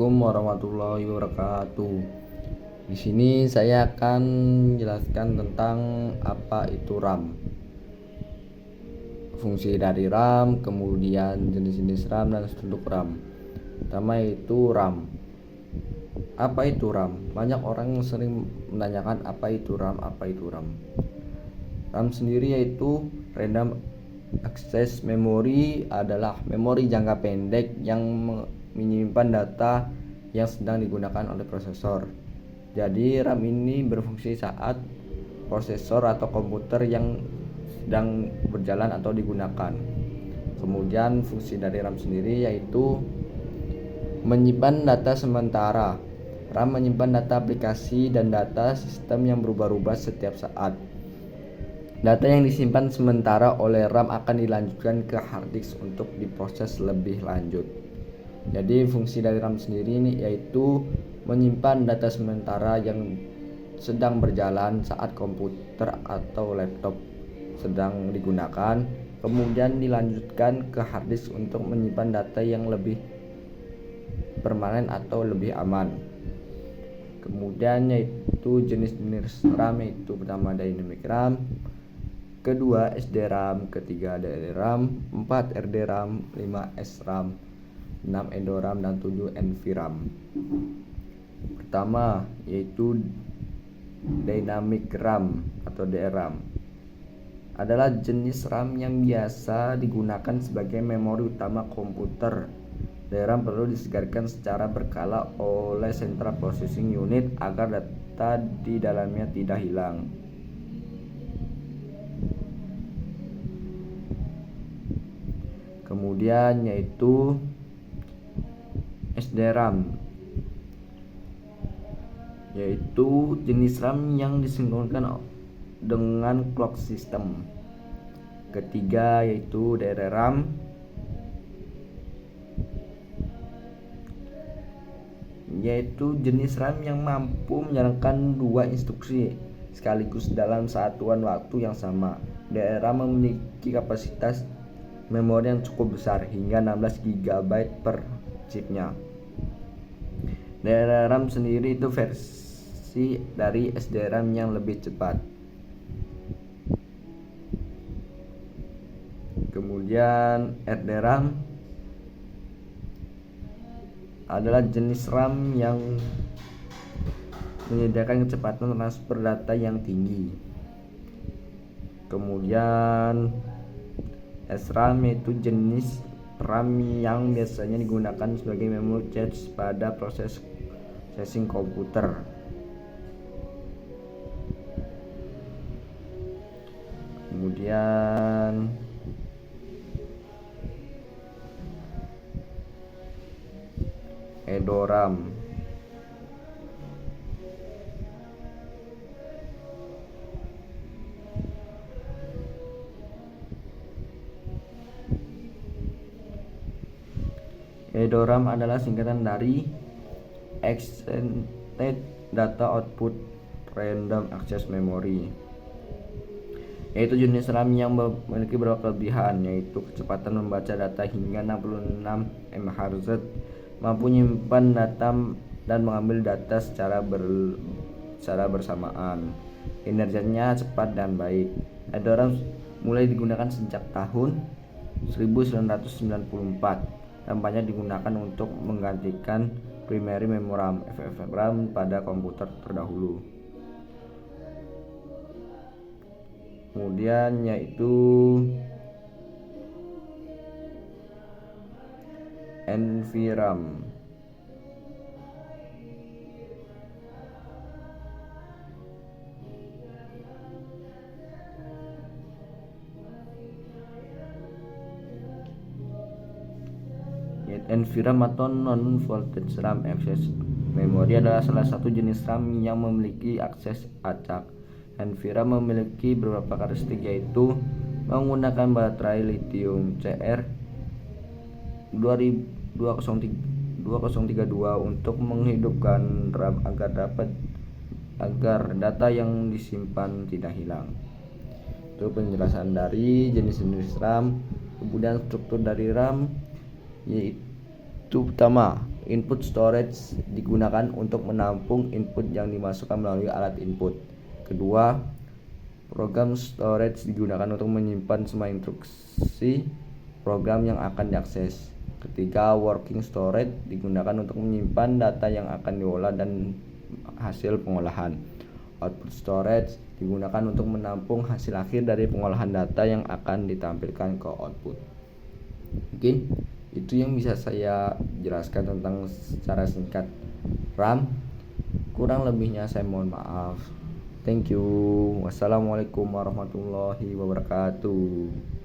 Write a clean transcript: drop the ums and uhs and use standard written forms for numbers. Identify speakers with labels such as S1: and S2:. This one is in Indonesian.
S1: Assalamualaikum warahmatullahi wabarakatuh. Di sini saya akan menjelaskan tentang apa itu RAM, fungsi dari RAM, kemudian jenis-jenis RAM dan struktur RAM. Pertama itu RAM. Apa itu RAM? Banyak orang yang sering menanyakan apa itu RAM, apa itu RAM. RAM sendiri yaitu Random Access Memory, adalah memori jangka pendek yang menyimpan data yang sedang digunakan oleh prosesor. Jadi RAM ini berfungsi saat prosesor atau komputer yang sedang berjalan atau digunakan. Kemudian fungsi dari RAM sendiri yaitu menyimpan data sementara. RAM menyimpan data aplikasi dan data sistem yang berubah-ubah setiap saat. Data yang disimpan sementara oleh RAM akan dilanjutkan ke hard disk untuk diproses lebih lanjut. Jadi fungsi dari RAM sendiri ini yaitu menyimpan data sementara yang sedang berjalan saat komputer atau laptop sedang digunakan, kemudian dilanjutkan ke hard disk untuk menyimpan data yang lebih permanen atau lebih aman. Kemudian yaitu jenis-jenis RAM, yaitu pertama Dynamic RAM, kedua SDRAM, ketiga DRAM, 4 RDRAM, 5 SRAM, 6 EDORAM, dan 7 NVRAM. Pertama yaitu Dynamic RAM atau DRAM, adalah jenis RAM yang biasa digunakan sebagai memori utama komputer. DRAM perlu disegarkan secara berkala oleh Central Processing Unit agar data di dalamnya tidak hilang. Kemudian yaitu SDRAM, yaitu jenis RAM yang disinkronkan dengan clock system. Ketiga yaitu DRAM, yaitu jenis RAM yang mampu menjalankan dua instruksi sekaligus dalam satuan waktu yang sama. DRAM memiliki kapasitas memori yang cukup besar hingga 16 GB per chipnya. DRAM sendiri itu versi dari SDRAM yang lebih cepat. Kemudian RDRAM adalah jenis RAM yang menyediakan kecepatan transfer data yang tinggi. Kemudian SRAM yaitu jenis RAM yang biasanya digunakan sebagai memory cache pada proses processing komputer. Kemudian EDORAM, EDORAM adalah singkatan dari Extended Data Output Random Access Memory, yaitu jenis RAM yang memiliki beberapa kelebihan, yaitu kecepatan membaca data hingga 66 MHz, mampu menyimpan data dan mengambil data secara bersamaan, kinerjanya cepat dan baik. EDORAM mulai digunakan sejak tahun 1994 dan banyak digunakan untuk menggantikan primary memory RAM pada komputer terdahulu. Kemudian yaitu NVRAM, NVRAM atau Non-Voltage RAM Access Memory adalah salah satu jenis RAM yang memiliki akses acak. NVRAM memiliki beberapa karakteristik, yaitu menggunakan baterai lithium Cr 2032 untuk menghidupkan RAM agar data yang disimpan tidak hilang. Itu penjelasan dari jenis-jenis RAM. Kemudian struktur dari RAM yaitu pertama Input storage digunakan untuk menampung input yang dimasukkan melalui alat input. Kedua, program storage digunakan untuk menyimpan semua instruksi program yang akan diakses. Ketiga, working storage digunakan untuk menyimpan data yang akan diolah dan hasil pengolahan. Output storage digunakan untuk menampung hasil akhir dari pengolahan data yang akan ditampilkan ke output. Mungkin itu yang bisa saya jelaskan tentang secara singkat RAM. Kurang lebihnya saya mohon maaf. Thank you. Wassalamualaikum warahmatullahi wabarakatuh.